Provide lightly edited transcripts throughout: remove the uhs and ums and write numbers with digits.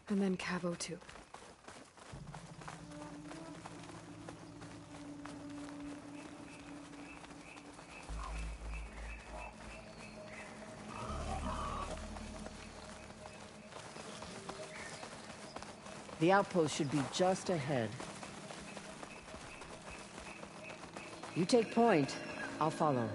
And then Cavo too. The outpost should be just ahead. You take point, I'll follow.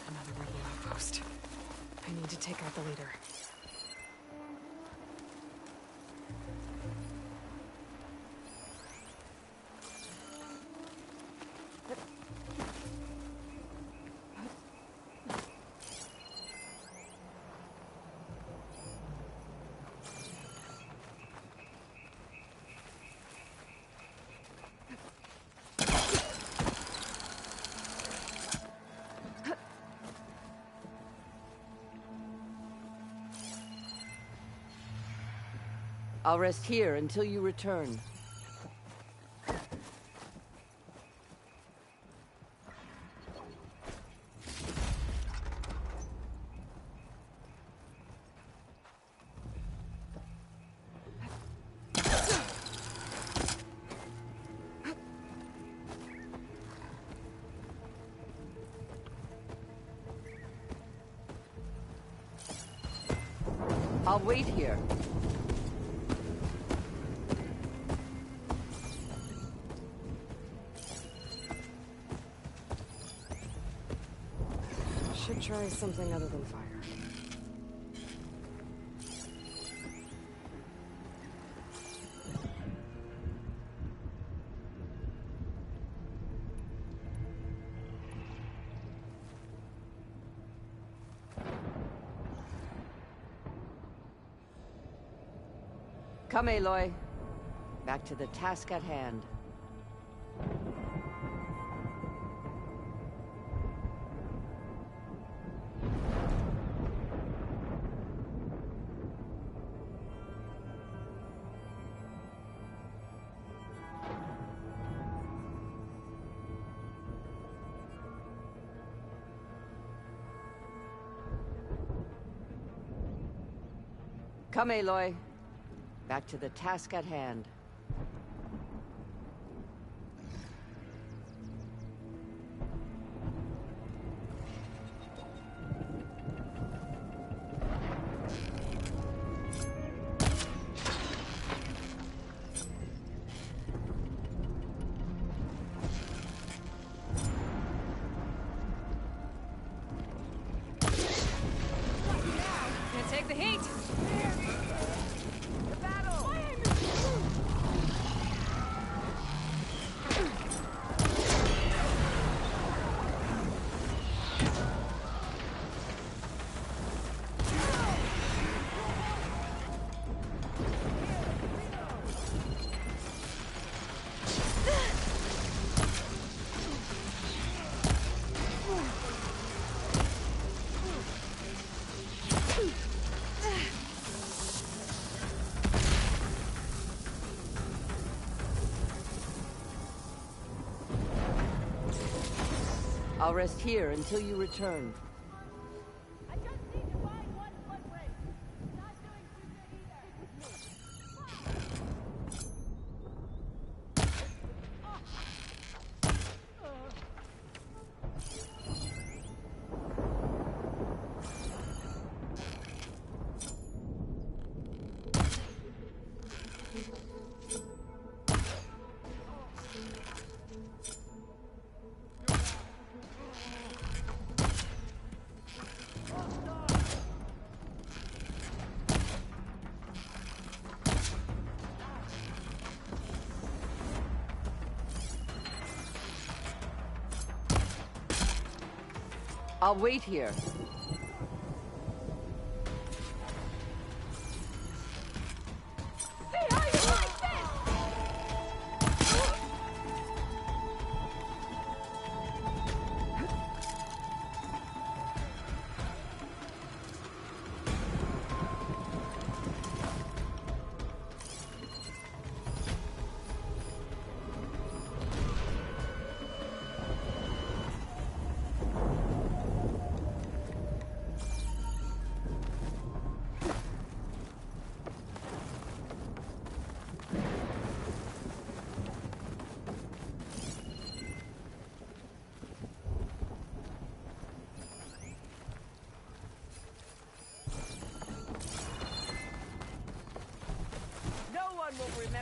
Another rebel outpost. I need to take out the leader. I'll rest here until you return. I'll wait here. Should try something other than fire. Come, Aloy. Back to the task at hand. Come, Aloy. Back to the task at hand. Can't take the heat! I'll rest here until you return. I just need to find one foot break. Not doing too I'll wait here. See how you like this!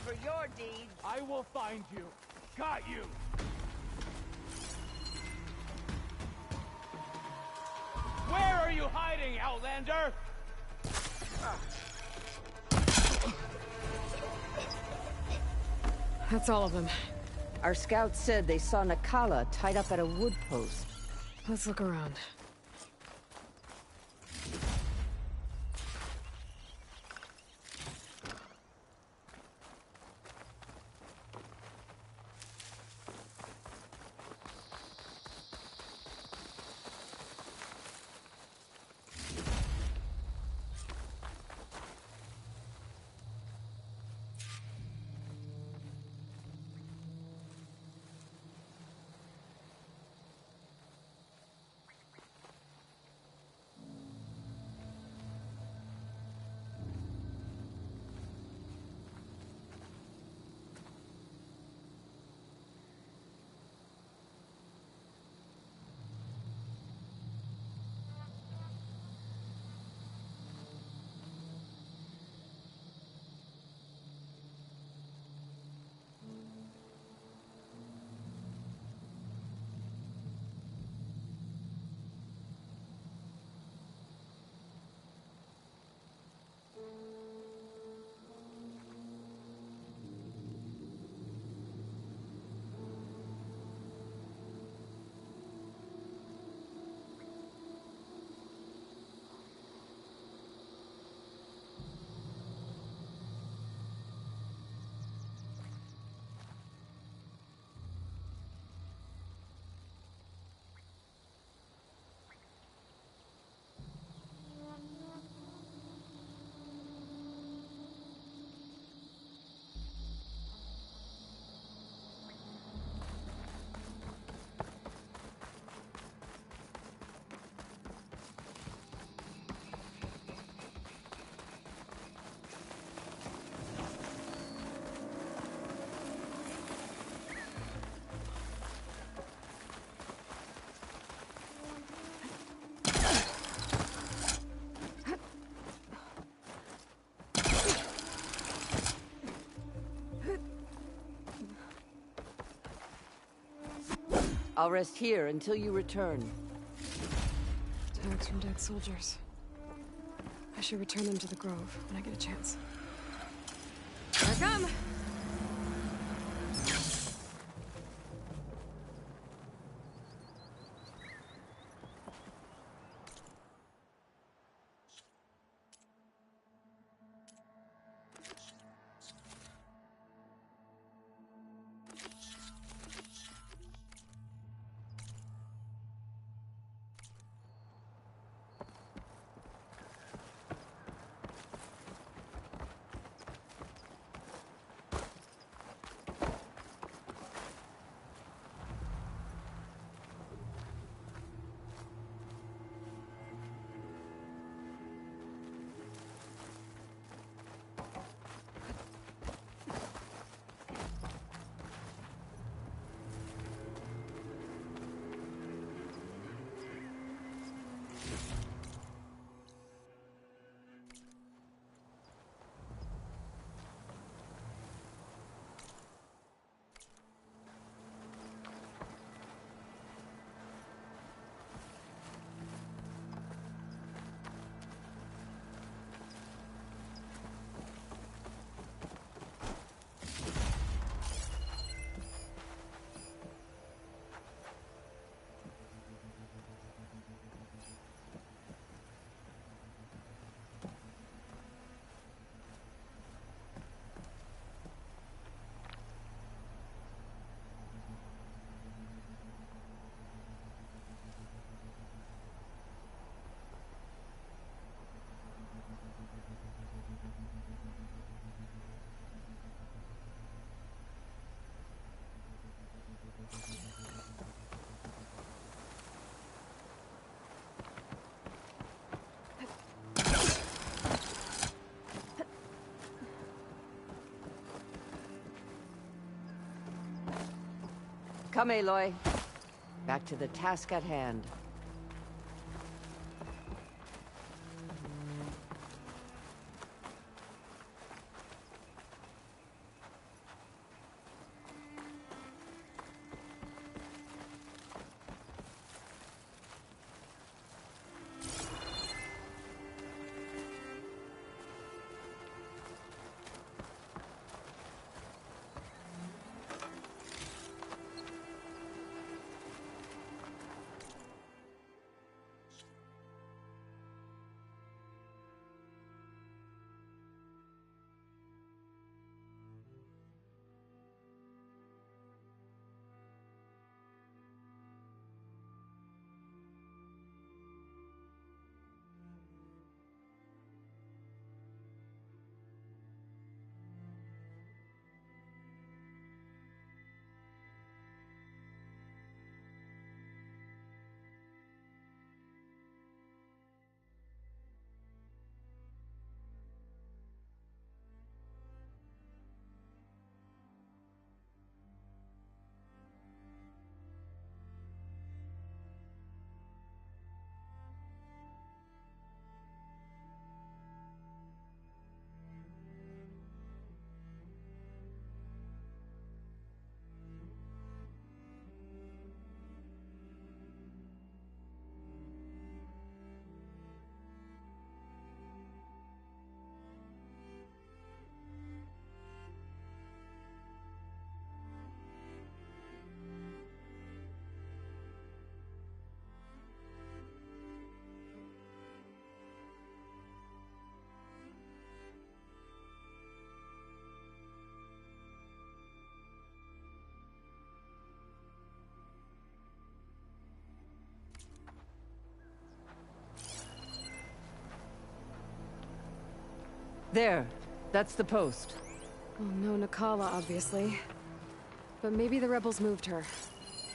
remember your deeds. I will find you. Got you. Where are you hiding, Outlander? That's all of them. Our scouts said they saw Nakala tied up at a wood post. Let's look around. I'll rest here until you return. Tags from dead soldiers. I should return them to the Grove when I get a chance. Here I come! Come, Aloy. Back to the task at hand. There. That's the post. Well, no Nakala, obviously. But maybe the rebels moved her.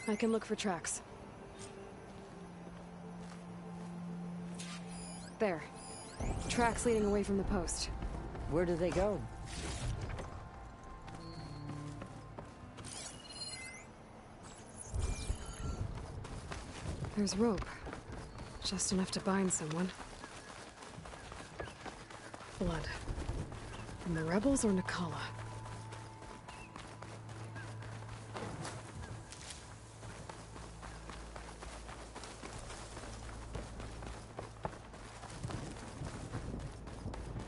I can look for tracks. There. Tracks leading away from the post. Where do they go? There's rope. Just enough to bind someone. Blood. From the rebels or Nakala?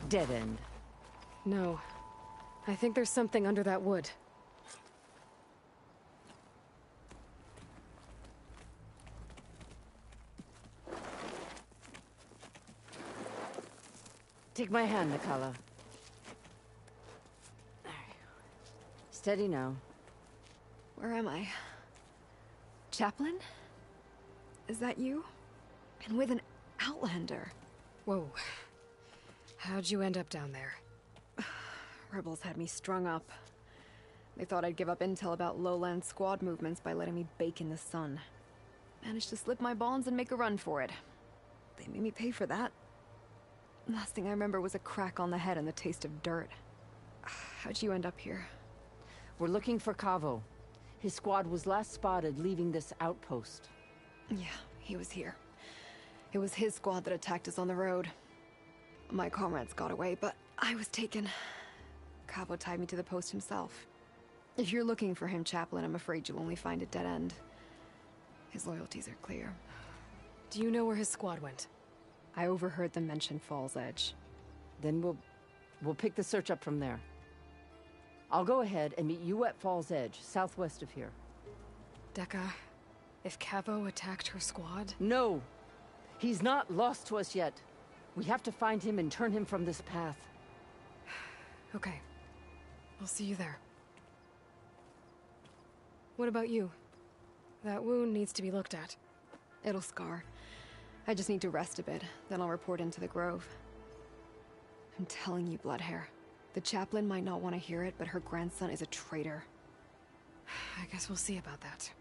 Dead end. No. I think there's something under that wood. Take my hand, Nakala. There. Steady now. Where am I? Chaplain? Is that you? And with an Outlander. Whoa. How'd you end up down there? Rebels had me strung up. They thought I'd give up intel about lowland squad movements by letting me bake in the sun. Managed to slip my bonds and make a run for it. They made me pay for that. Last thing I remember was a crack on the head and the taste of dirt. How'd you end up here? We're looking for Cavo. His squad was last spotted leaving this outpost. Yeah, he was here. It was his squad that attacked us on the road. My comrades got away, but I was taken. Cavo tied me to the post himself. If you're looking for him, Chaplain, I'm afraid you'll only find a dead end. His loyalties are clear. Do you know where his squad went? I overheard them mention Fall's Edge. Then we'll pick the search up from there. I'll go ahead and meet you at Fall's Edge, southwest of here. Dekka, if Cavo attacked her squad? No! He's not lost to us yet. We have to find him and turn him from this path. Okay. I'll see you there. What about you? That wound needs to be looked at. It'll scar. I just need to rest a bit, then I'll report into the Grove. I'm telling you, Bloodhair. The chaplain might not want to hear it, but her grandson is a traitor. I guess we'll see about that.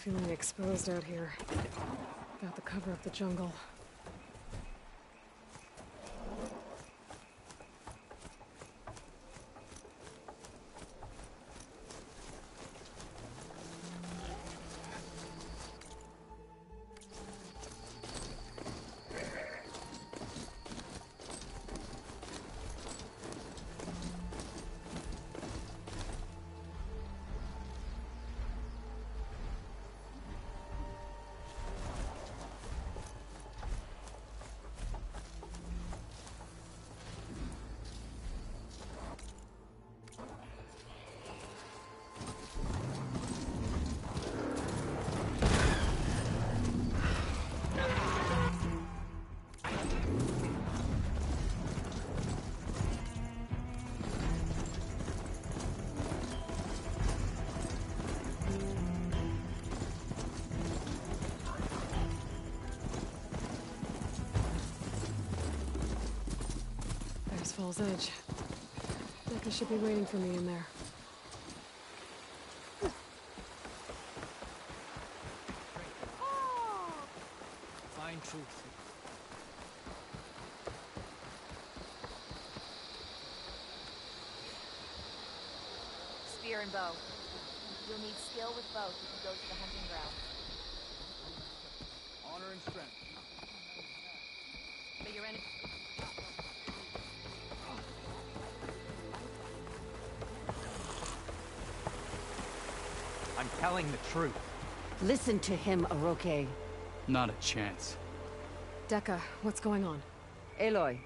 feeling exposed out here. Without the cover of the jungle. Falls Edge. Becca should be waiting for me in there. Find truth. Spear and bow. You'll need skill with both if you go to the hunting ground. Honor and strength. But you're in. I'm telling the truth. Listen to him, Aroke. Not a chance. Decca, what's going on? Aloy,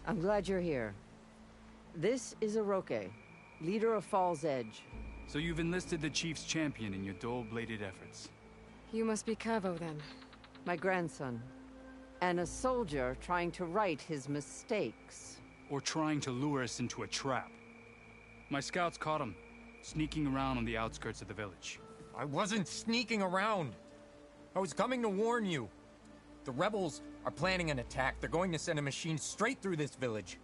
I'm glad you're here. This is Aroke, leader of Falls Edge. So you've enlisted the Chief's champion in your dual-bladed efforts. You must be Cavo, then. My grandson. And a soldier trying to right his mistakes. Or trying to lure us into a trap. My scouts caught him, sneaking around on the outskirts of the village. I wasn't sneaking around. I was coming to warn you. The rebels are planning an attack. They're going to send a machine straight through this village.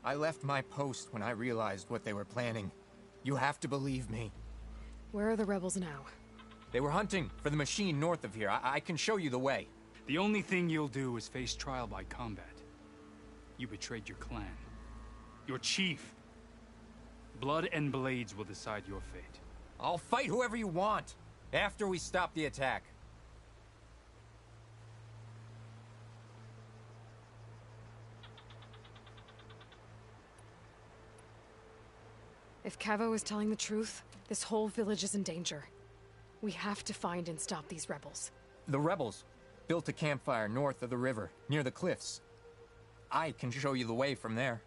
I left my post when I realized what they were planning. You have to believe me. Where are the rebels now? They were hunting for the machine north of here. I can show you the way. The only thing you'll do is face trial by combat. You betrayed your clan. Your chief. Blood and blades will decide your fate. I'll fight whoever you want, after we stop the attack. If Cavo is telling the truth, this whole village is in danger. We have to find and stop these rebels. The rebels built a campfire north of the river, near the cliffs. I can show you the way from there.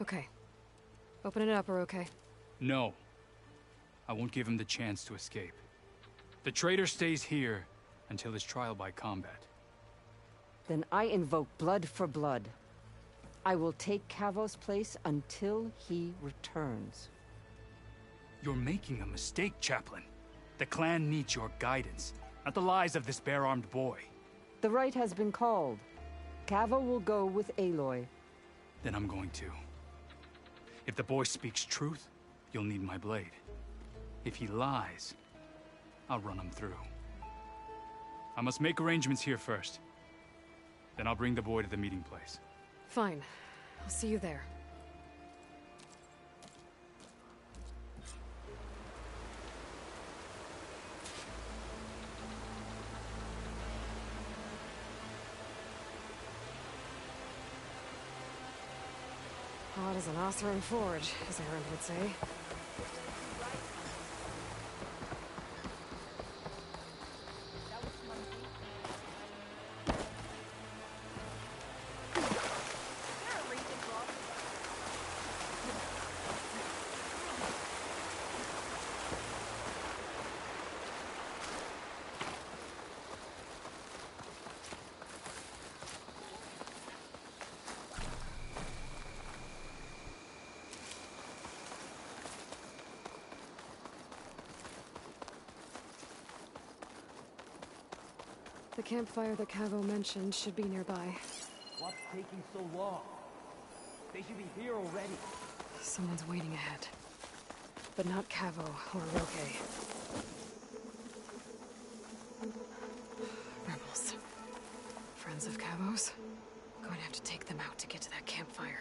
Okay. Open it up, Aroke. No. I won't give him the chance to escape. The traitor stays here until his trial by combat. Then I invoke blood for blood. I will take Cavo's place until he returns. You're making a mistake, Chaplain. The clan needs your guidance, not the lies of this bare-armed boy. The right has been called. Cavo will go with Aloy. Then I'm going to. If the boy speaks truth, you'll need my blade. If he lies, I'll run him through. I must make arrangements here first. Then I'll bring the boy to the meeting place. Fine. I'll see you there. Hot as an Oseram forge, as Aaron would say. The campfire that Cavo mentioned should be nearby. What's taking so long? They should be here already. Someone's waiting ahead. But not Cavo or Roque. expensive, Cabos. Going to have to take them out to get to that campfire.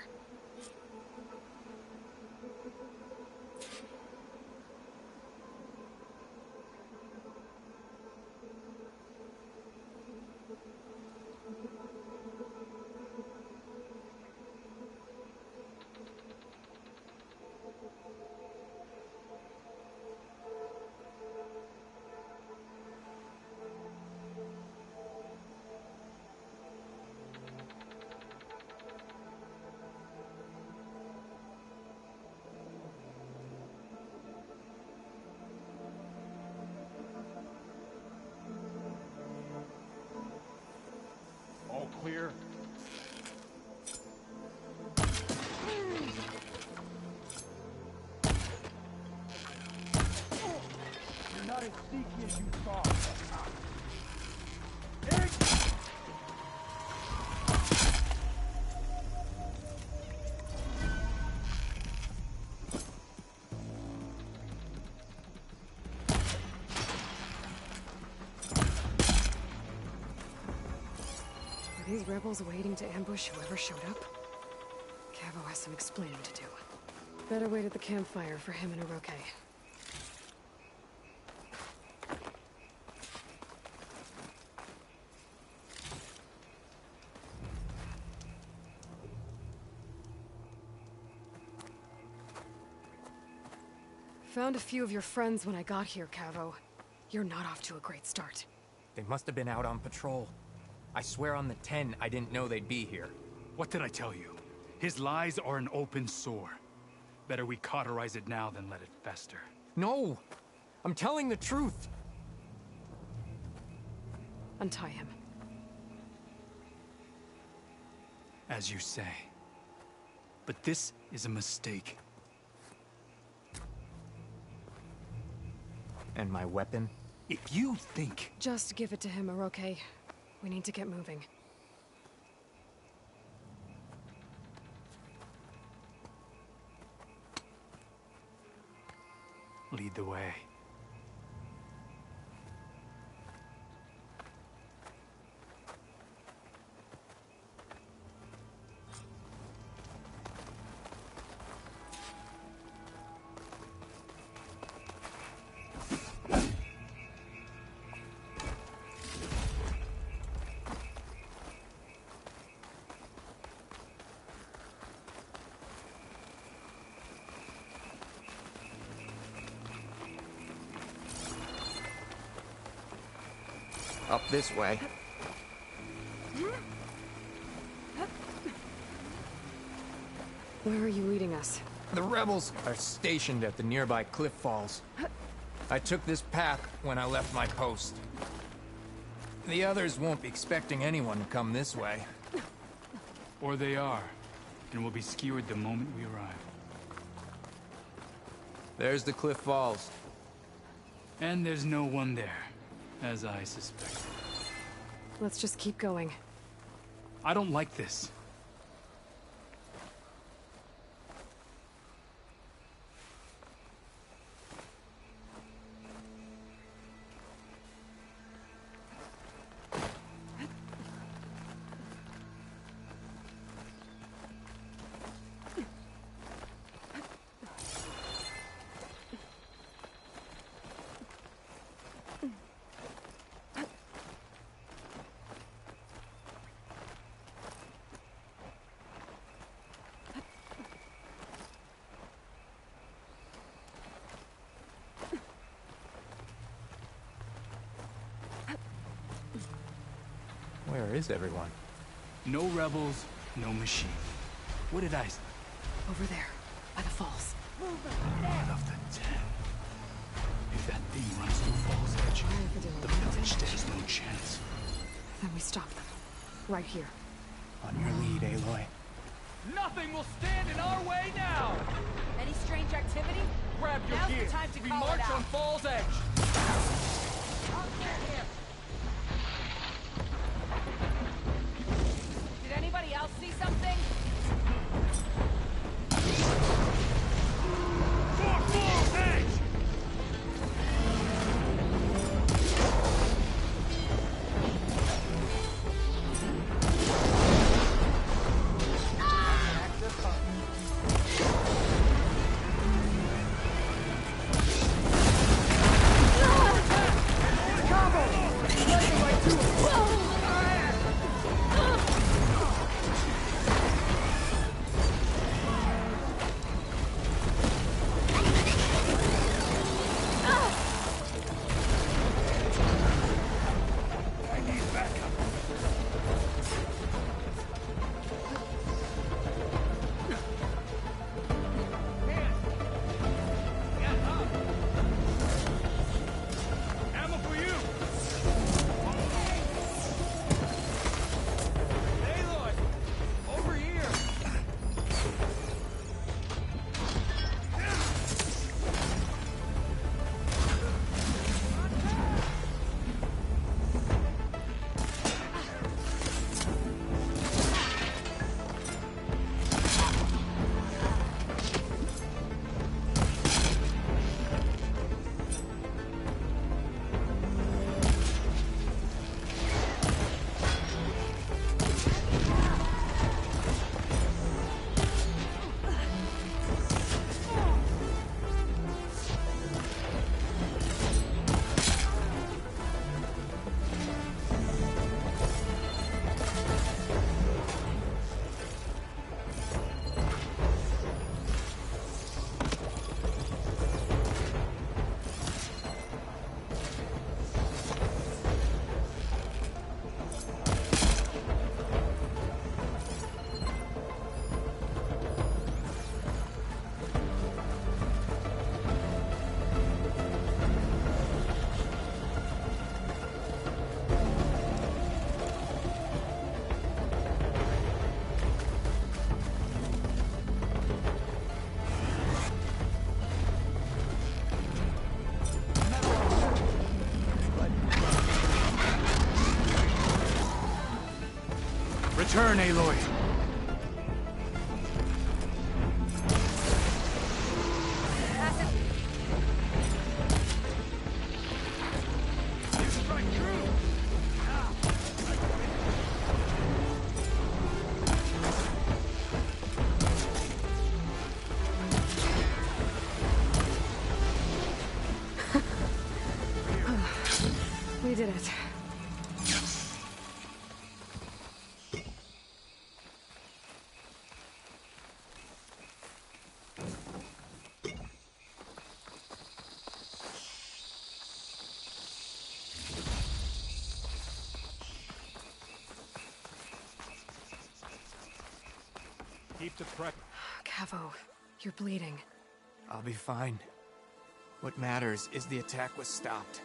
All clear? You're not as sneaky as you thought. Are these rebels waiting to ambush whoever showed up? Cavo has some explaining to do. Better wait at the campfire for him and Oroke. Found a few of your friends when I got here, Cavo. You're not off to a great start. They must have been out on patrol. I swear on the 10, I didn't know they'd be here. What did I tell you? His lies are an open sore. Better we cauterize it now than let it fester. No! I'm telling the truth! Untie him. As you say. But this is a mistake. And my weapon? If you think... Just give it to him, Oroke. We need to get moving. Lead the way. Up this way. Where are you leading us? The rebels are stationed at the nearby cliff falls. I took this path when I left my post. The others won't be expecting anyone to come this way. Or they are, and will be skewered the moment we arrive. There's the cliff falls. And there's no one there, as I suspected. Let's just keep going. I don't like this. Where is everyone? No rebels, no machine. What did I say? Over there, by the falls. One of the 10. If that thing runs through Fall's Edge, the village stands no chance. Then we stop them. Right here. On your lead, Aloy. Nothing will stand in our way now! Any strange activity? Grab your Now's the gear. time to We call it march out. on Fall's Edge. I'll clear him. Did anybody else see something? For Fall's Edge! turn, Aloy. We did it. Keep the pressure. Cavo, you're bleeding. I'll be fine. What matters is the attack was stopped.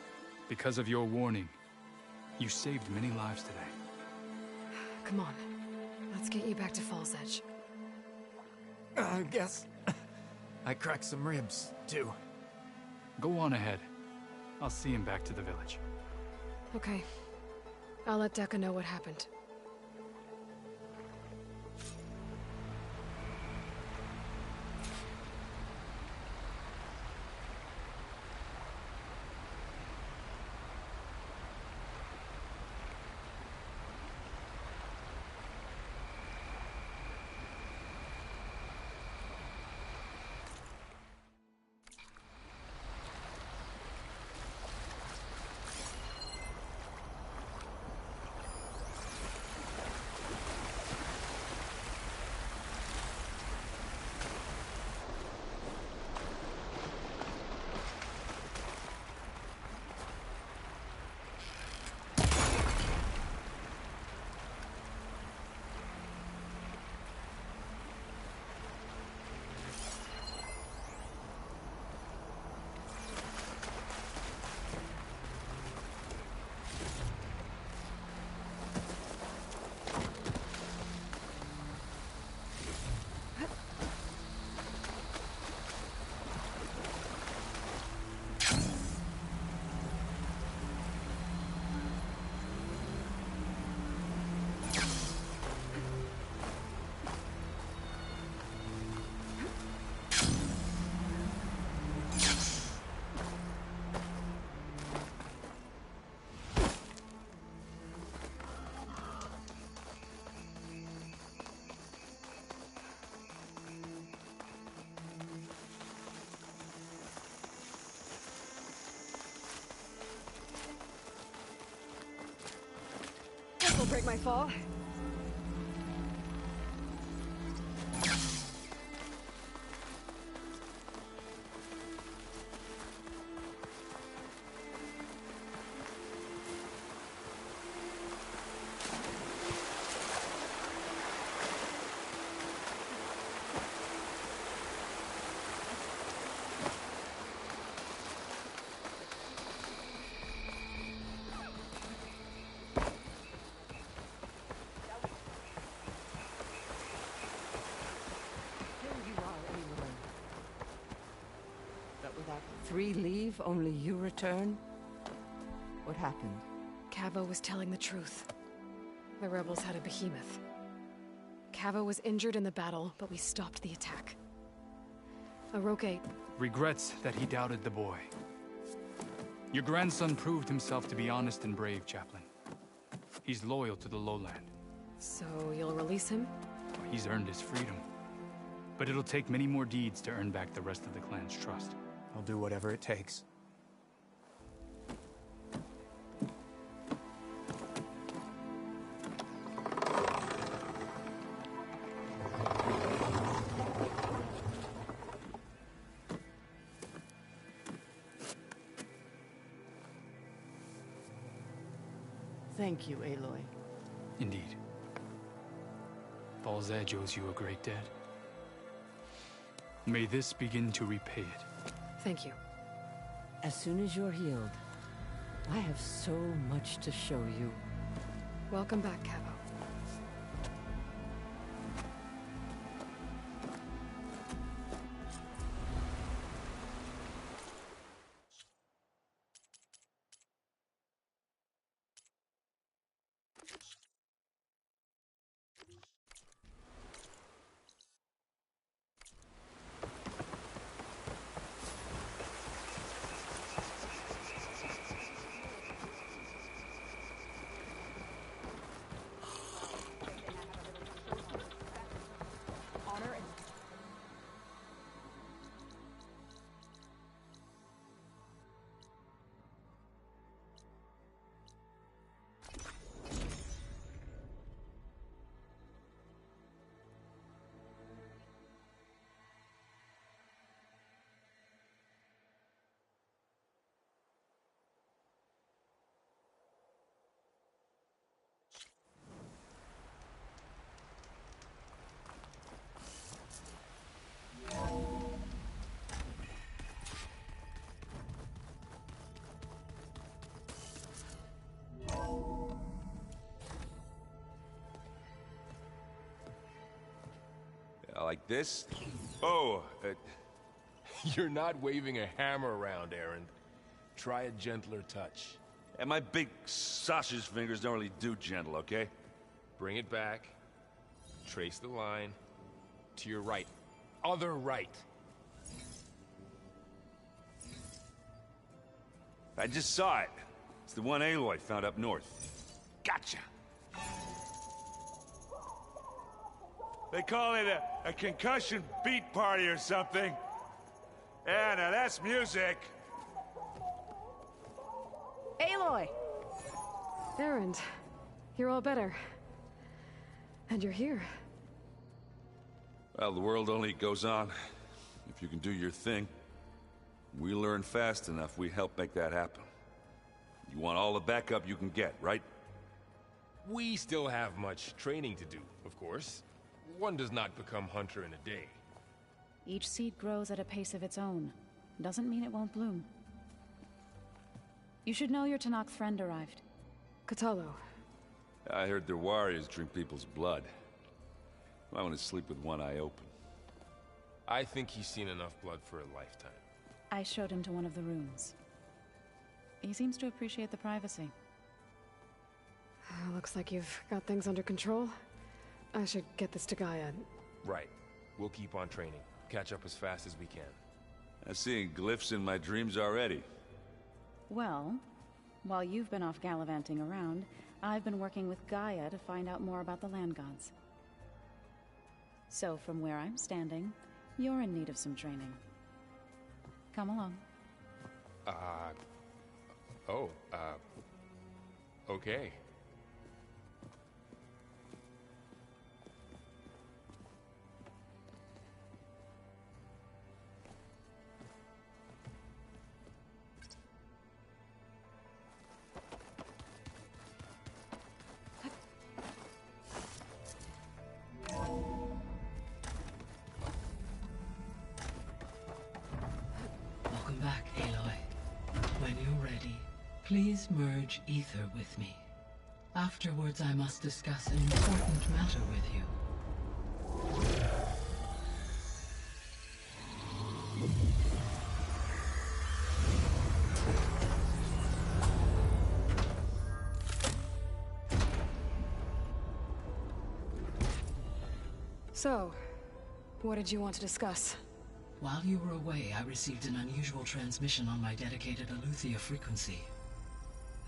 Because of your warning, you saved many lives today. Come on. Let's get you back to Falls Edge. I guess I cracked some ribs, too. Go on ahead. I'll see him back to the village. Okay. I'll let Decca know what happened. This will break my fall. Three leave, only you return? What happened? Cavo was telling the truth. The rebels had a behemoth. Cavo was injured in the battle, but we stopped the attack. Aroke... Regrets that he doubted the boy. Your grandson proved himself to be honest and brave, Chaplain. He's loyal to the lowland. So you'll release him? He's earned his freedom. But it'll take many more deeds to earn back the rest of the clan's trust. I'll do whatever it takes. Thank you, Aloy. Indeed. Falls Edge owes you a great debt. May this begin to repay it. Thank you. As soon as you're healed, I have so much to show you. Welcome back, Cavo. Like this? Oh, You're not waving a hammer around, Aaron. Try a gentler touch. and my big sausage fingers don't really do gentle, okay? Bring it back. Trace the line. To your right. Other right. I just saw it. It's the one Aloy found up north. Gotcha! They call it a concussion beat party or something. Yeah, now that's music. Aloy! Erend, you're all better. And you're here. Well, the world only goes on if you can do your thing. We learn fast enough, we help make that happen. You want all the backup you can get, right? We still have much training to do, of course. One does not become hunter in a day. Each seed grows at a pace of its own. Doesn't mean it won't bloom. You should know your Tanakh friend arrived. Katalo. I heard their warriors drink people's blood. I want to sleep with one eye open. I think he's seen enough blood for a lifetime. I showed him to one of the rooms. He seems to appreciate the privacy. Looks like you've got things under control. I should get this to Gaia. Right. We'll keep on training. Catch up as fast as we can. I'm seeing glyphs in my dreams already. Well, while you've been off gallivanting around, I've been working with Gaia to find out more about the land gods. So from where I'm standing, you're in need of some training. Come along. Okay. Welcome back, Aloy. When you're ready, please merge ether with me. Afterwards, I must discuss an important matter with you. So, what did you want to discuss? While you were away, I received an unusual transmission on my dedicated Aletheia frequency.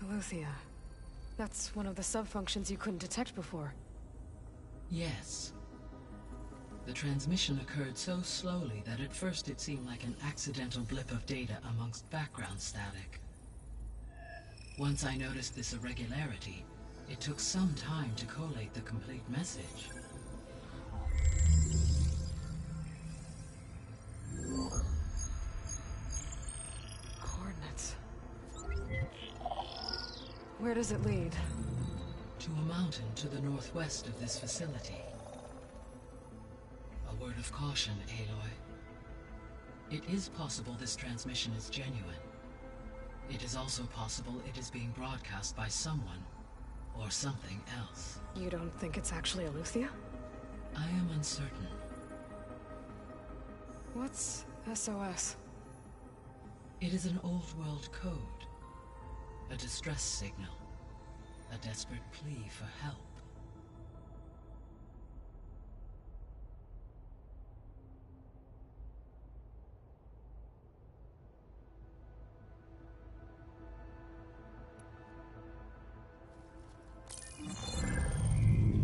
Aletheia. That's one of the sub-functions you couldn't detect before. Yes. The transmission occurred so slowly that at first it seemed like an accidental blip of data amongst background static. Once I noticed this irregularity, it took some time to collate the complete message. Coordinates. Where does it lead? To a mountain to the northwest of this facility. A word of caution, Aloy. It is possible this transmission is genuine. It is also possible it is being broadcast by someone or something else. You don't think it's actually Aletheia? I am uncertain. What's SOS? It is an old-world code. A distress signal. A desperate plea for help.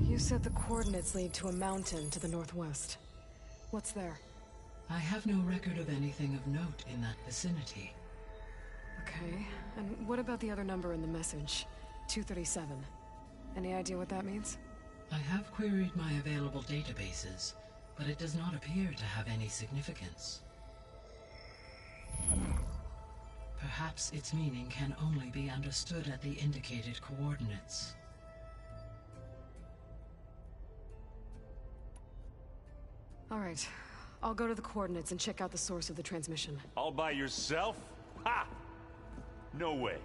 You said the coordinates lead to a mountain to the northwest. What's there? I have no record of anything of note in that vicinity. Okay, and what about the other number in the message? 237. Any idea what that means? I have queried my available databases, but it does not appear to have any significance. Perhaps its meaning can only be understood at the indicated coordinates. All right, I'll go to the coordinates and check out the source of the transmission. All by yourself? Ha! No way.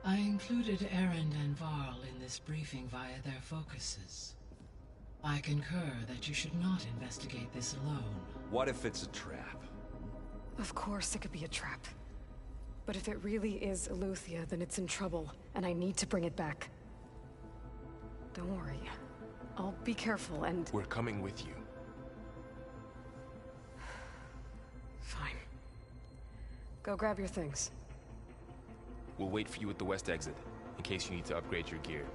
I included Erend and Varl in this briefing via their focuses. I concur that you should not investigate this alone. What if it's a trap? Of course it could be a trap. But if it really is Eleuthia, then it's in trouble, and I need to bring it back. Don't worry. I'll be careful and... We're coming with you. Fine. Go grab your things. We'll wait for you at the west exit, in case you need to upgrade your gear.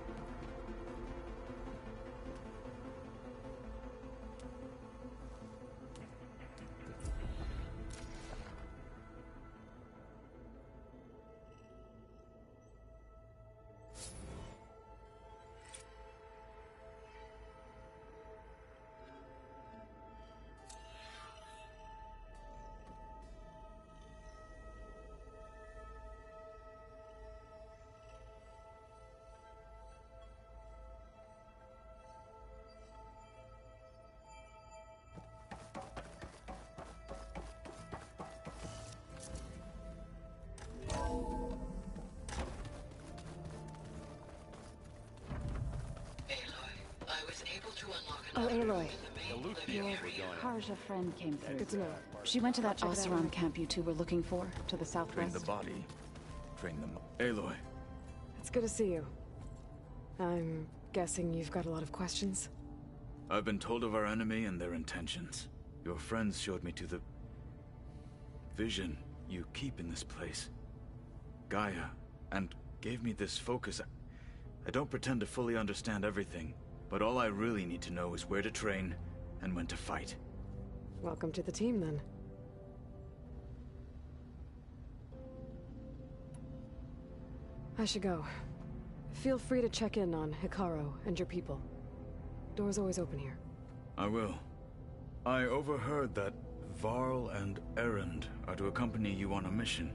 Oh, Aloy. Your Harja friend came through. Good to know. She went to that Oseram camp you two were looking for, to the southwest. Train the body. Train them. Aloy. It's good to see you. I'm guessing you've got a lot of questions? I've been told of our enemy and their intentions. Your friends showed me to the... vision you keep in this place. Gaia, and gave me this focus. I don't pretend to fully understand everything, but all I really need to know is where to train and when to fight. Welcome to the team, then. I should go. Feel free to check in on Hikaru and your people. Door's always open here. I will. I overheard that Varl and Erend are to accompany you on a mission.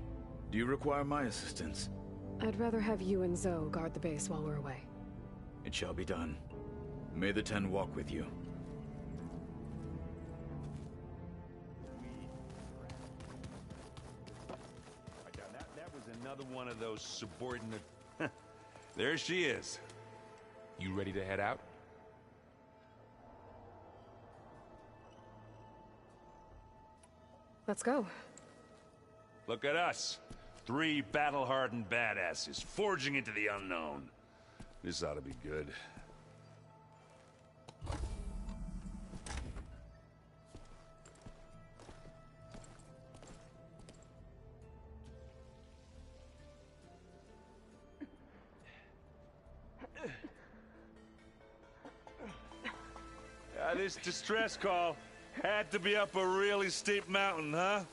Do you require my assistance? I'd rather have you and Zoe guard the base while we're away. It shall be done. May the Ten walk with you. That was another one of those subordinate... There she is. You ready to head out? Let's go. Look at us. 3 battle-hardened badasses forging into the unknown. This ought to be good. This distress call had to be up a really steep mountain, huh?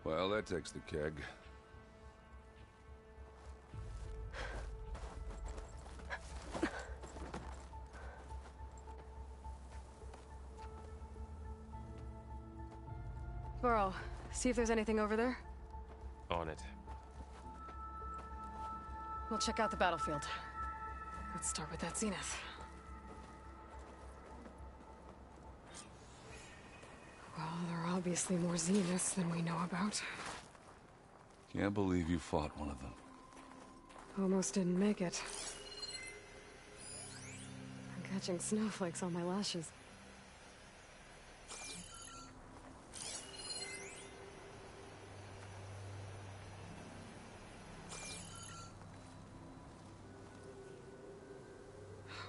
Well, that takes the keg. Burrow, see if there's anything over there. On it. We'll check out the battlefield. Let's start with that zenith. Well, there are obviously more zeniths than we know about. Can't believe you fought one of them. Almost didn't make it. I'm catching snowflakes on my lashes.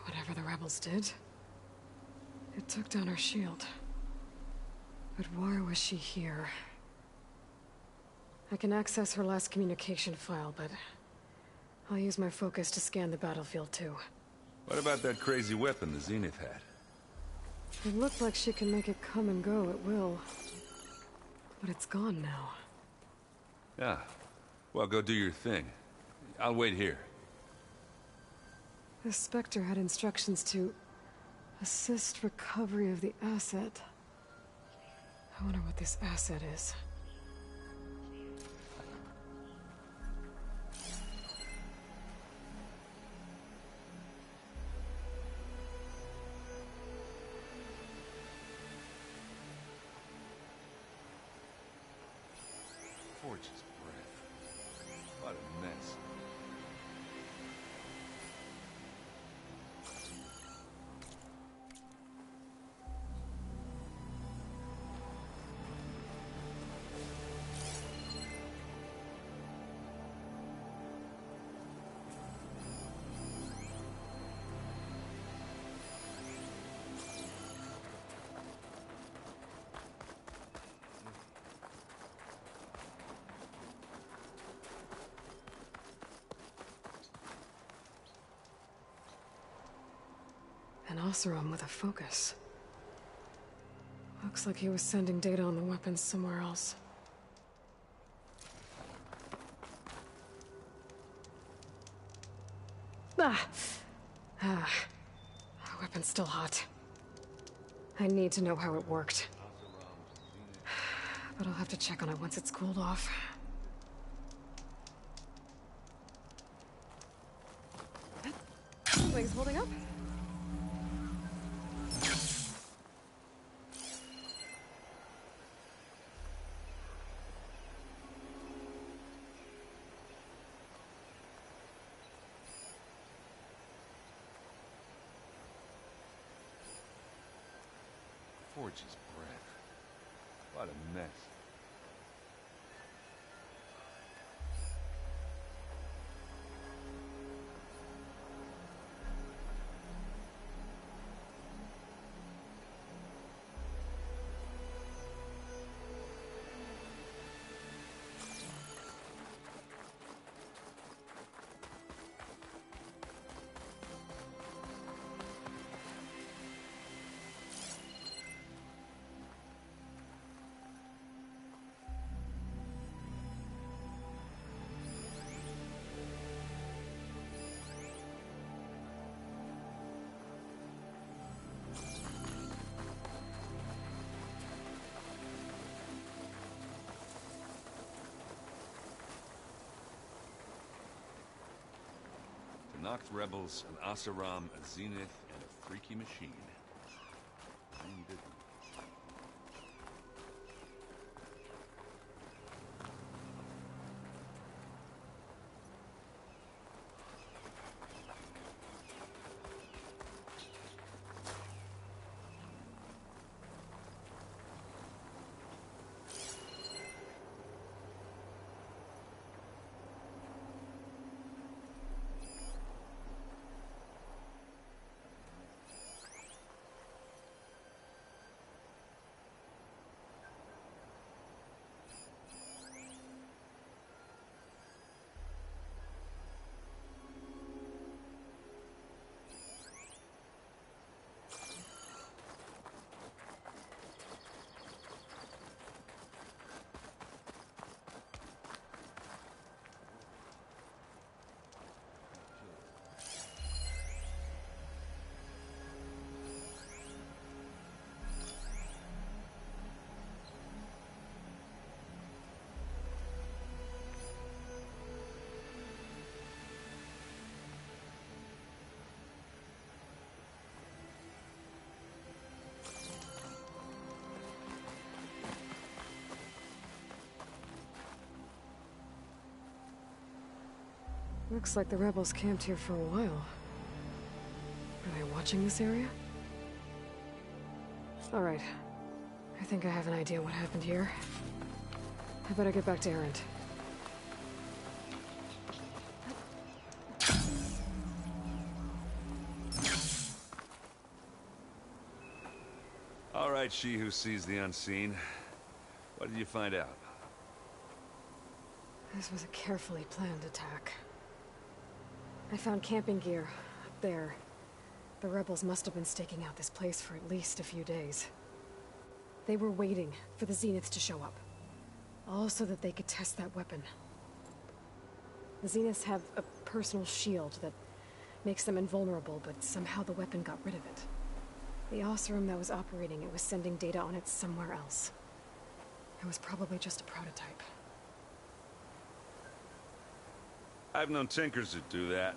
Whatever the rebels did, it took down her shield. But why was she here? I can access her last communication file, but I'll use my focus to scan the battlefield too. What about that crazy weapon the Zenith had? It looked like she can make it come and go at will. But it's gone now. Yeah. Well, go do your thing. I'll wait here. The Spectre had instructions to assist recovery of the asset. I wonder what this asset is. Forge's breath. What a mess. An Oseram with a focus. Looks like he was sending data on the weapons somewhere else. The weapon's still hot. I need to know how it worked. But I'll have to check on it once it's cooled off. Wings holding up? Forge's breath. What a mess. Knocked rebels, an Oseram, a Zenith, and a freaky machine. Plain business. Looks like the rebels camped here for a while. Are they watching this area? All right. I think I have an idea what happened here. I better get back to Erend. right, she who sees the unseen. What did you find out? This was a carefully planned attack. I found camping gear up there. The rebels must have been staking out this place for at least a few days. They were waiting for the Zeniths to show up. All so that they could test that weapon. The Zeniths have a personal shield that makes them invulnerable, but somehow the weapon got rid of it. The Oseram that was operating it was sending data on it somewhere else. It was probably just a prototype. I've known tinkers that do that.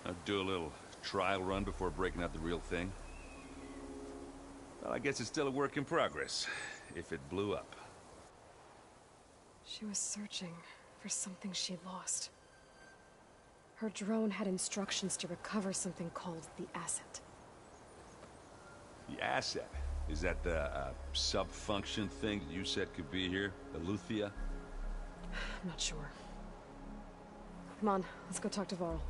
I'd do a little trial run before breaking out the real thing. Well, I guess it's still a work in progress, if it blew up. She was searching for something she lost. Her drone had instructions to recover something called the asset. The asset? Is that the sub-function thing that you said could be here? Eleuthia? I'm not sure. Come on, let's go talk to Varl.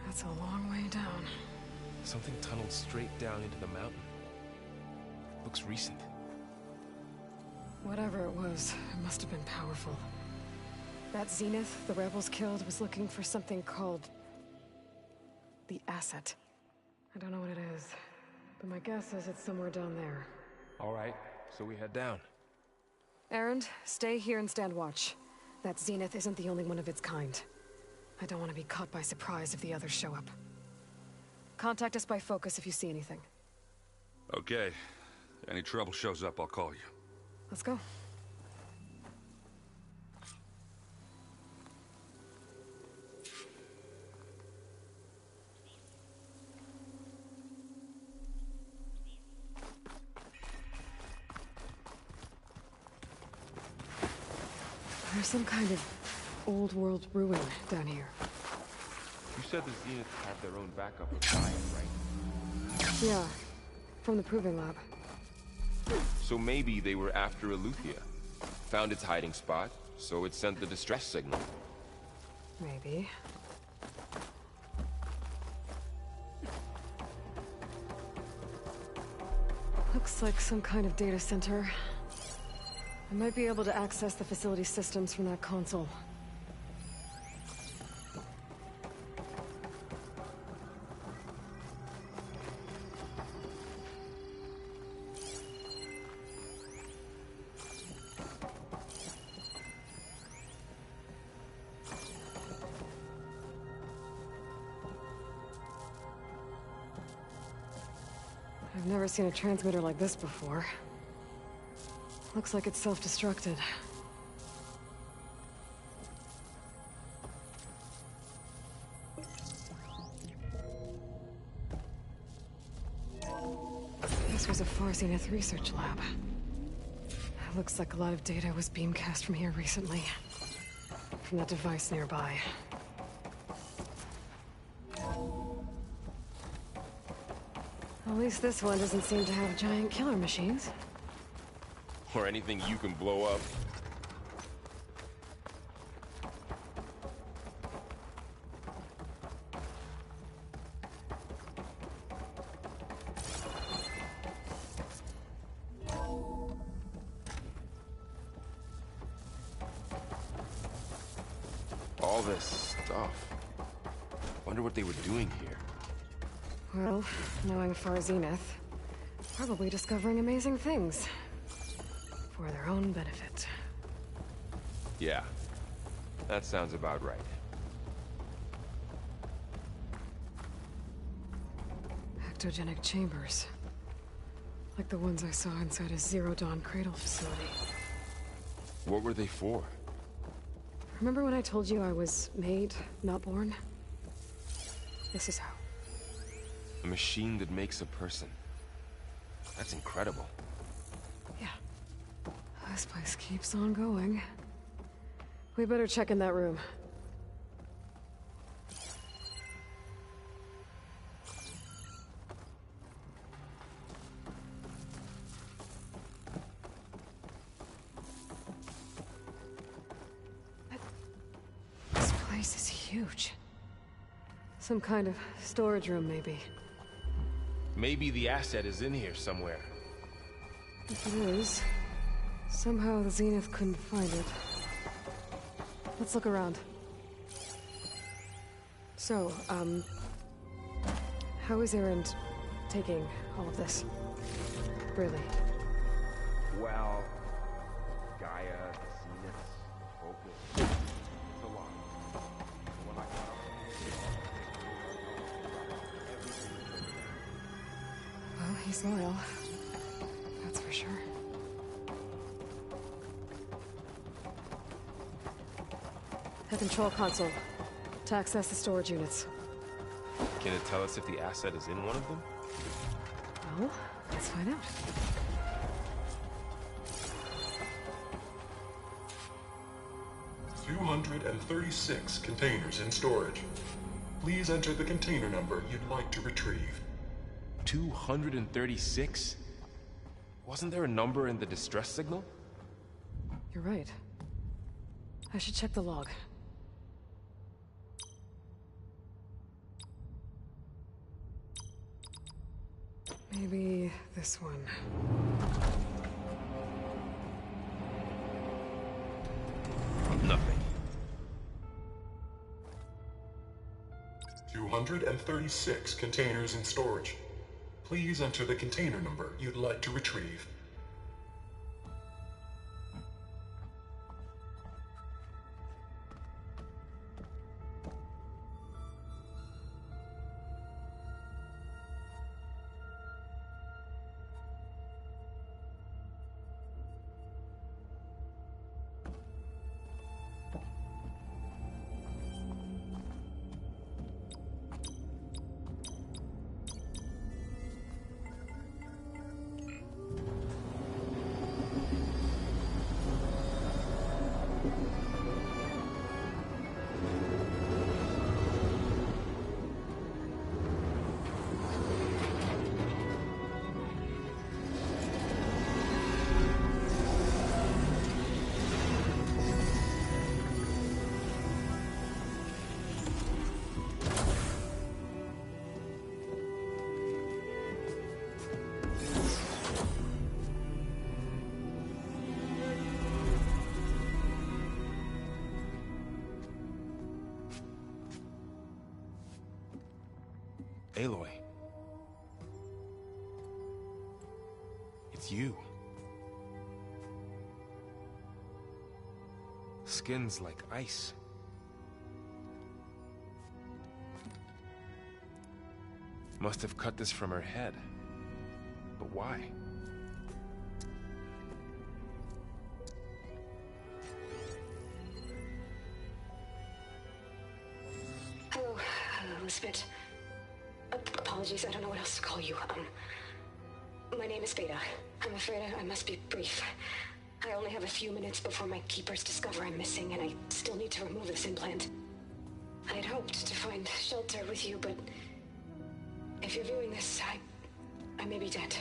That's a long way down. Something tunneled straight down into the mountain. Looks recent. Whatever it was, it must have been powerful. That Zenith the rebels killed was looking for something called the asset. I don't know what it is, but my guess is it's somewhere down there. All right, so we head down. Erend, stay here and stand watch. That Zenith isn't the only one of its kind. I don't want to be caught by surprise if the others show up. Contact us by focus if you see anything. Okay. If any trouble shows up, I'll call you. Let's go. There's some kind of old world ruin down here. You said the Zeniths have their own backup of Gaia, right? Yeah, from the proving lab. So maybe they were after Eleuthia. Found its hiding spot, so it sent the distress signal. Maybe. Looks like some kind of data center. I might be able to access the facility systems from that console. I've never seen a transmitter like this before. Looks like it's self-destructed. This was a Far Zenith research lab. Looks like a lot of data was beamcast from here recently. From that device nearby. At least this one doesn't seem to have giant killer machines. Or anything you can blow up. All this stuff. Wonder what they were doing here. Well, knowing Far Zenith, probably discovering amazing things. For their own benefit. Yeah, that sounds about right. Ectogenic chambers. Like the ones I saw inside a Zero Dawn cradle facility. What were they for? Remember when I told you I was made, not born? This is how. A machine that makes a person. That's incredible. Yeah. This place keeps on going. We better check in that room. place is huge. Some kind of storage room, maybe. Maybe the asset is in here somewhere. If it is, somehow the Zenith couldn't find it. Let's look around. So, how is Erend taking all of this? Really? Well, Gaia, the Zeniths, focus. It's a lot. When I got Well, he's loyal. That's for sure. The control console. To access the storage units. Can it tell us if the asset is in one of them? Well, let's find out. "236 containers in storage. Please enter the container number you'd like to retrieve." 236? Wasn't there a number in the distress signal? You're right. I should check the log. Maybe this one. Nothing. 236 containers in storage. Please enter the container number you'd like to retrieve. Aloy. It's you. Skin's like ice. Must have cut this from her head. But why? Hello, Elizabeth. Apologies, I don't know what else to call you. My name is Beta. I'm afraid I must be brief. I only have a few minutes before my keepers discover I'm missing, and I still need to remove this implant. I had hoped to find shelter with you, but if you're viewing this, I may be dead.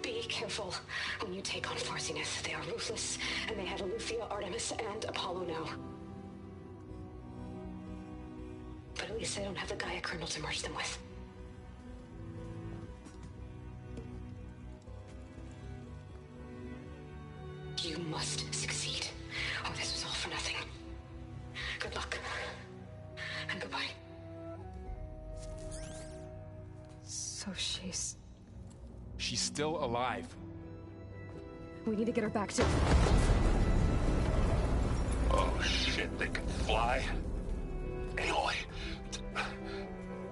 Be careful when you take on Far Zenith. They are ruthless, and they have Eleuthia, Artemis, and Apollo now. But at least I don't have the Gaia kernel to merge them with. You must succeed, or this was all for nothing. Good luck. And goodbye. So she's still alive. We need to get her back to... Oh shit, they can fly? Aloy!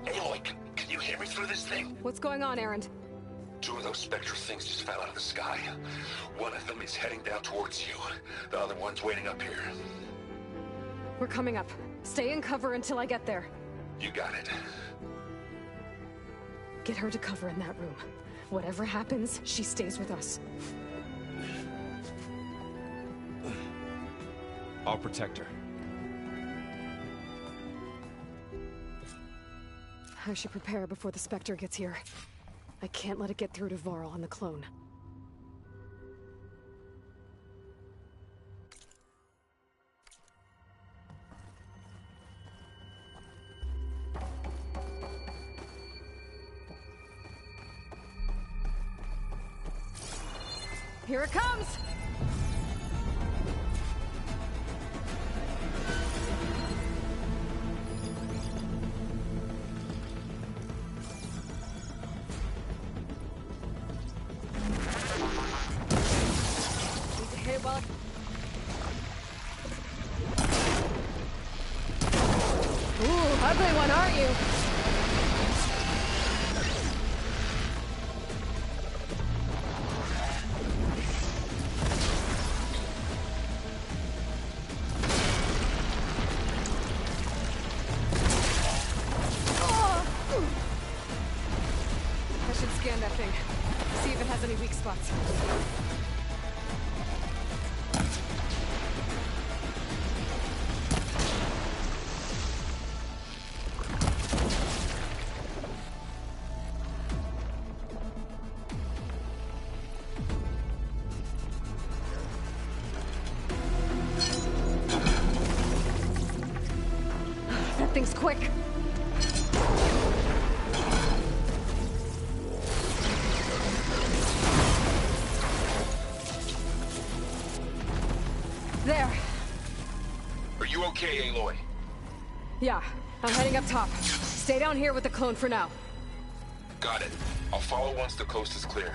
Aloy, can you hear me through this thing? What's going on, Erend? Two of those spectral things just fell out of the sky. One of them is heading down towards you. The other one's waiting up here. We're coming up. Stay in cover until I get there. You got it. Get her to cover in that room. Whatever happens, she stays with us. I'll protect her. I should prepare before the Spectre gets here. I can't let it get through to Varl and the clone. Here it comes! Hey, well... Ooh, ugly one, aren't you? I should scan that thing. See if it has any weak spots. That thing's quick. There. Are you okay, Aloy? Yeah, I'm heading up top. Stay down here with the clone for now. Got it. I'll follow once the coast is clear.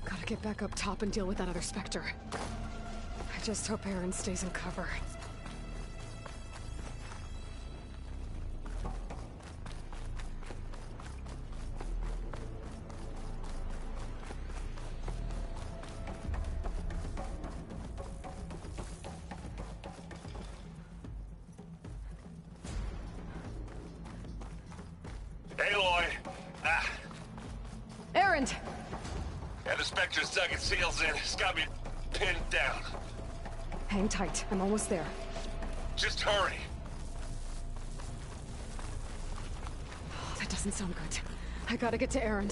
Gotta get back up top and deal with that other Spectre. I just hope Aaron stays in cover. Aloy! Ah, Aaron! yeah, the Spectre's dug its heels in. It's got me pinned down. Hang tight. I'm almost there. Just hurry. Oh, that doesn't sound good. I gotta get to Aaron.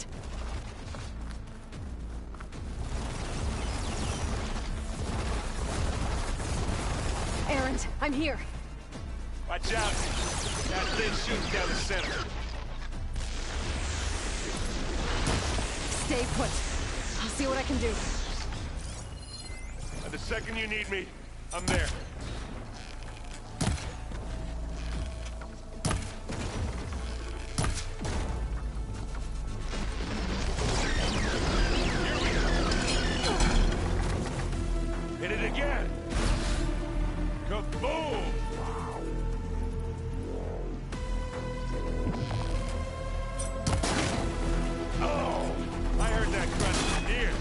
Aaron, I'm here. Watch out! That thing shooting down the center. Stay put. I'll see what I can do. And the second you need me, I'm there. Hit it again! Kaboom! Oh! I heard that crunch from here.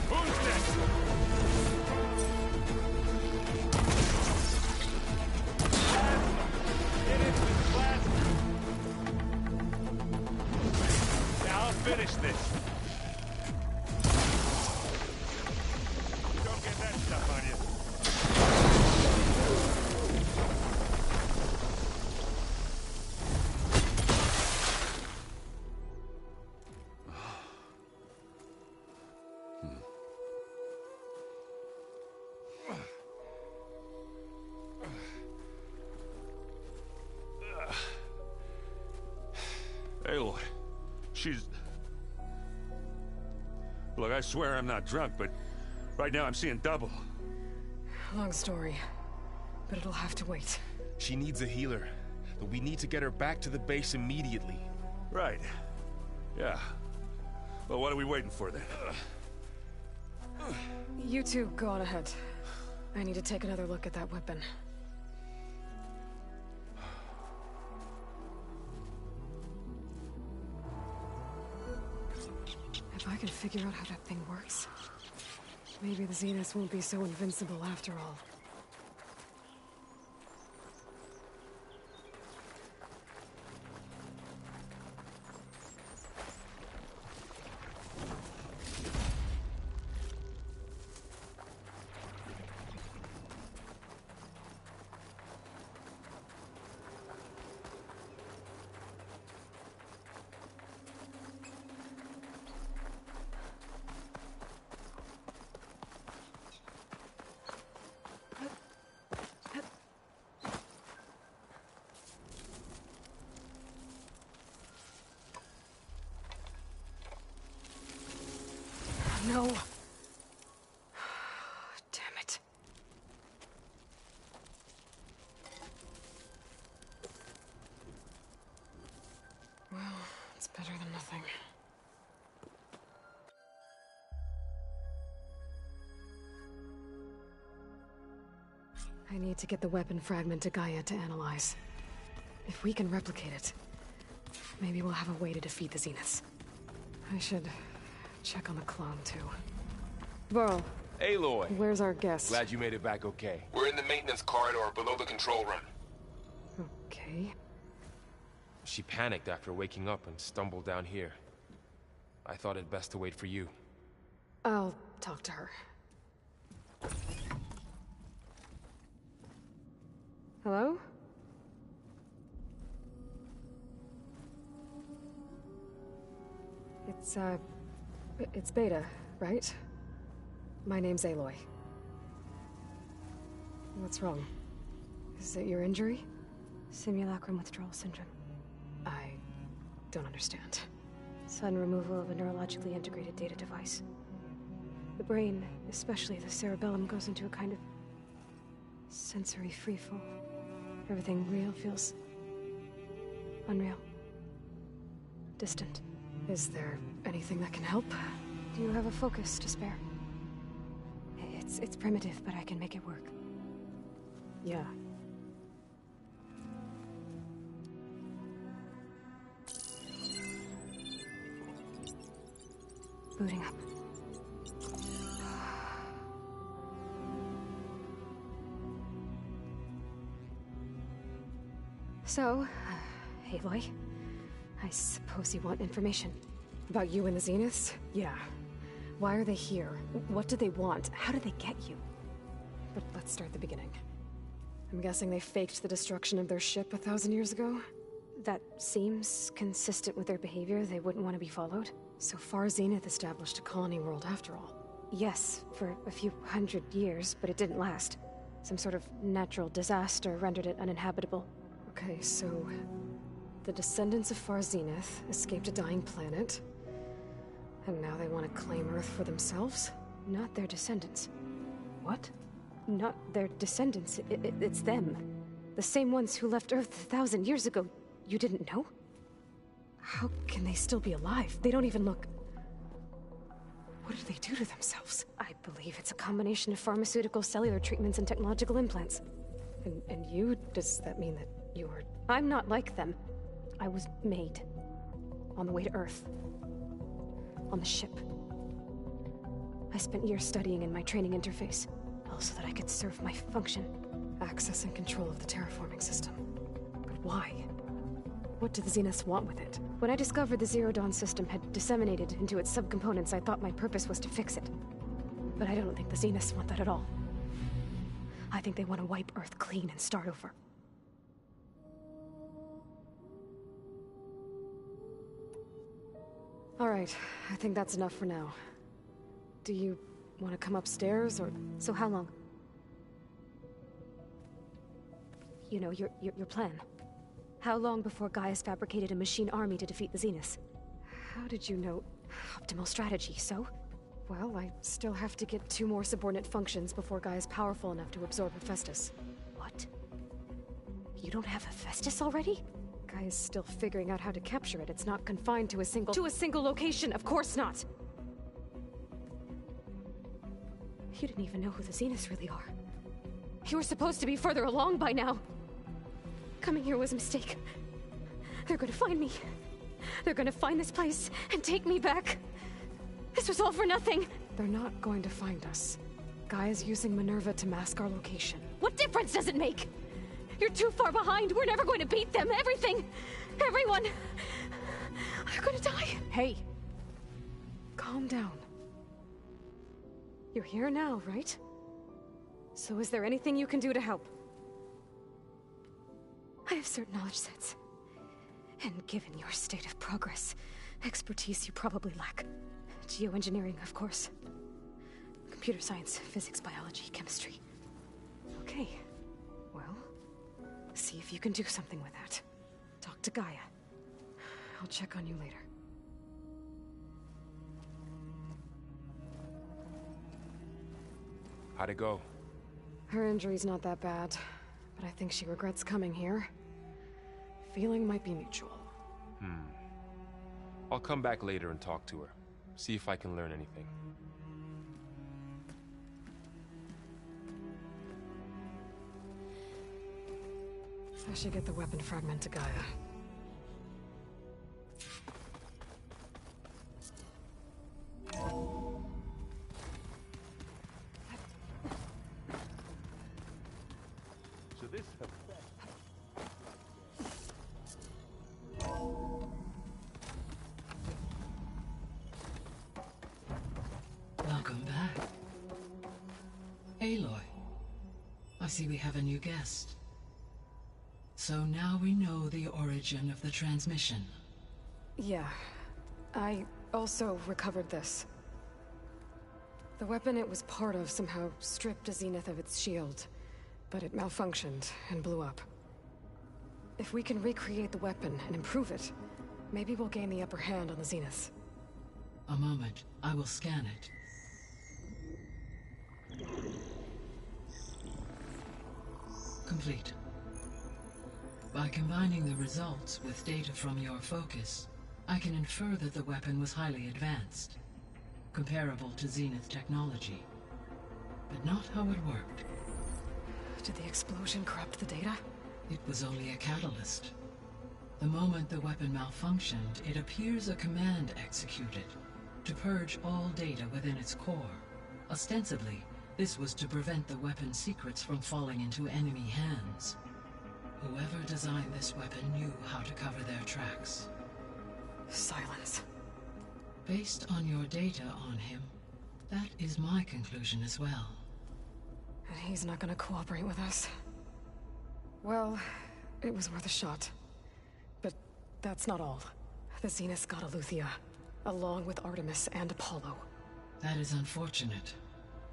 Who's next? Hit it with blast. Now I'll finish this. Don't get that stuff on you. Aloy, she's... Look, I swear I'm not drunk, but right now I'm seeing double. Long story, but it'll have to wait. She needs a healer, but we need to get her back to the base immediately. Right. Yeah. Well, what are we waiting for then? You two go on ahead. I need to take another look at that weapon. I can figure out how that thing works, maybe the Zeniths won't be so invincible after all. No. Damn it. Well, it's better than nothing. I need to get the weapon fragment to Gaia to analyze. If we can replicate it, maybe we'll have a way to defeat the Zeniths. I should check on the clone, too. Varl. Aloy. Where's our guest? Glad you made it back okay. We're in the maintenance corridor below the control room. Okay. She panicked after waking up and stumbled down here. I thought it best to wait for you. I'll talk to her. Hello? It's Beta, right? My name's Aloy. What's wrong? Is it your injury? Simulacrum withdrawal syndrome. I don't understand. Sudden removal of a neurologically integrated data device. The brain, especially the cerebellum, goes into a kind of sensory freefall. Everything real feels unreal. Distant. Is there anything that can help? Do you have a focus to spare? It's primitive, but I can make it work. Yeah. Booting up. So, Aloy, I suppose you want information. About you and the Zeniths? Yeah. Why are they here? What do they want? How did they get you? But let's start at the beginning. I'm guessing they faked the destruction of their ship 1,000 years ago? That seems consistent with their behavior. They wouldn't want to be followed. So far, Zenith established a colony world after all. Yes, for a few hundred years, but it didn't last. Some sort of natural disaster rendered it uninhabitable. Okay, so the descendants of Far Zenith escaped a dying planet, and now they want to claim Earth for themselves? Not their descendants. What? Not their descendants. It's them. The same ones who left Earth 1,000 years ago. You didn't know? How can they still be alive? They don't even look... What did they do to themselves? I believe it's a combination of pharmaceutical, cellular treatments, and technological implants. And you? Does that mean that you were... I'm not like them. I was made. On the way to Earth. On the ship. I spent years studying in my training interface, all so that I could serve my function. Access and control of the terraforming system. But why? What do the Zeniths want with it? When I discovered the Zero Dawn system had disseminated into its subcomponents, I thought my purpose was to fix it. But I don't think the Zeniths want that at all. I think they want to wipe Earth clean and start over. All right, I think that's enough for now. Do you want to come upstairs, or... So how long? You know, your plan. How long before Gaia's fabricated a machine army to defeat the Zeniths? How did you know? Optimal strategy, so? Well, I still have to get 2 more subordinate functions before Gaia's powerful enough to absorb Hephaestus. What? You don't have Hephaestus already? Gaia's still figuring out how to capture it. It's not confined to a single... To a single location! Of course not! You didn't even know who the Zeniths really are. You were supposed to be further along by now. Coming here was a mistake. They're gonna find me. They're gonna find this place and take me back. This was all for nothing! They're not going to find us. Gaia's using Minerva to mask our location. What difference does it make? You're too far behind. We're never going to beat them. Everything. Everyone. They're gonna die. Hey. Calm down. You're here now, right? So is there anything you can do to help? I have certain knowledge sets. And given your state of progress, expertise you probably lack. Geoengineering, of course. Computer science, physics, biology, chemistry. Okay. Well, see if you can do something with that. Talk to Gaia. I'll check on you later. How'd it go? Her injury's not that bad, but I think she regrets coming here. Feeling might be mutual. I'll come back later and talk to her. See if I can learn anything. I should get the weapon fragment to Gaia. So this... Welcome back. Aloy, I see we have a new guest. So now we know the origin of the transmission. Yeah. I also recovered this. The weapon it was part of somehow stripped Zenith of its shield, but it malfunctioned and blew up. If we can recreate the weapon and improve it, maybe we'll gain the upper hand on the Zeniths. A moment, I will scan it. Complete. By combining the results with data from your focus, I can infer that the weapon was highly advanced, comparable to Zenith technology, but not how it worked. Did the explosion corrupt the data? It was only a catalyst. The moment the weapon malfunctioned, it appears a command executed to purge all data within its core. Ostensibly, this was to prevent the weapon's secrets from falling into enemy hands. Whoever designed this weapon knew how to cover their tracks. Silence. Based on your data on him, that is my conclusion as well. And he's not gonna cooperate with us. Well, it was worth a shot. But that's not all. The Zeniths got Aletheia, along with Artemis and Apollo. That is unfortunate.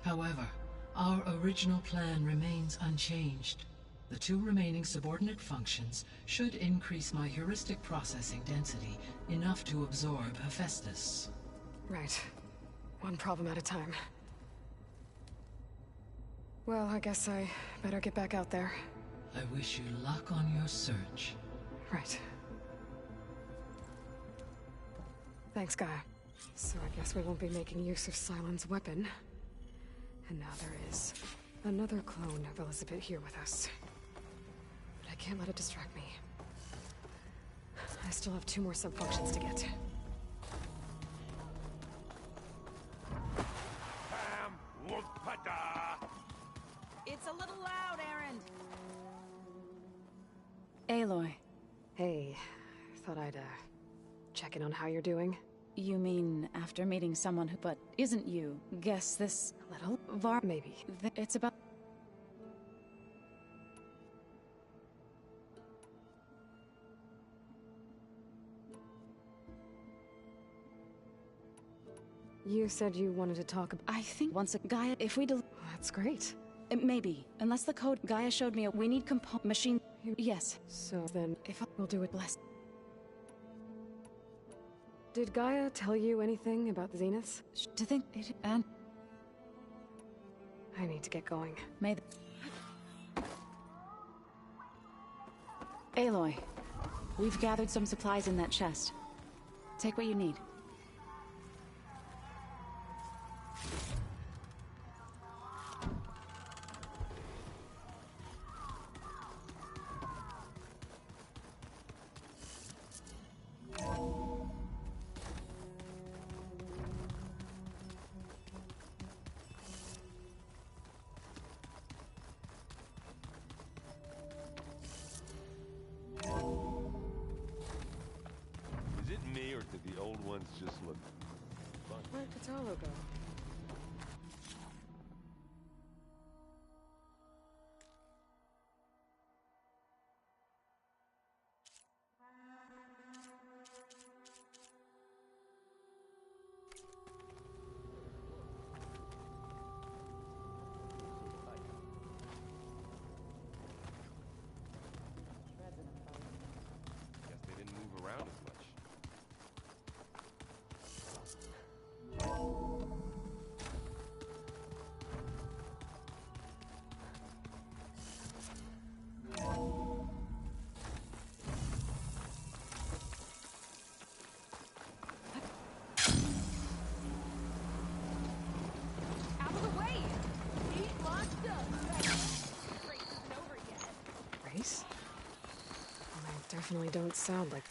However, our original plan remains unchanged. The two remaining subordinate functions should increase my heuristic processing density enough to absorb Hephaestus. Right. One problem at a time. Well, I guess I better get back out there. I wish you luck on your search. Right. Thanks, Gaia. So I guess we won't be making use of Sylens' weapon. And now there is another clone of Elizabeth here with us. But I can't let it distract me. I still have 2 more sub-functions to get. It's a little loud, Aaron. Aloy. Hey, thought I'd, check in on how you're doing. You mean after meeting someone who but isn't you? Guess this little Maybe. It's about... You said you wanted to talk about... I think once a Gaia, if we That's great. Maybe. Unless the code Gaia showed me, we need machine... Yes. So then, If we'll do it. bless... Did Gaia tell you anything about the Zeniths? To think it... And... I need to get going. May... Aloy. We've gathered some supplies in that chest. Take what you need. just look fun. Where did Talo go? Guess they didn't move around as much. Out of the way! He's locked up. Race isn't over yet. Race? Well, they definitely don't sound like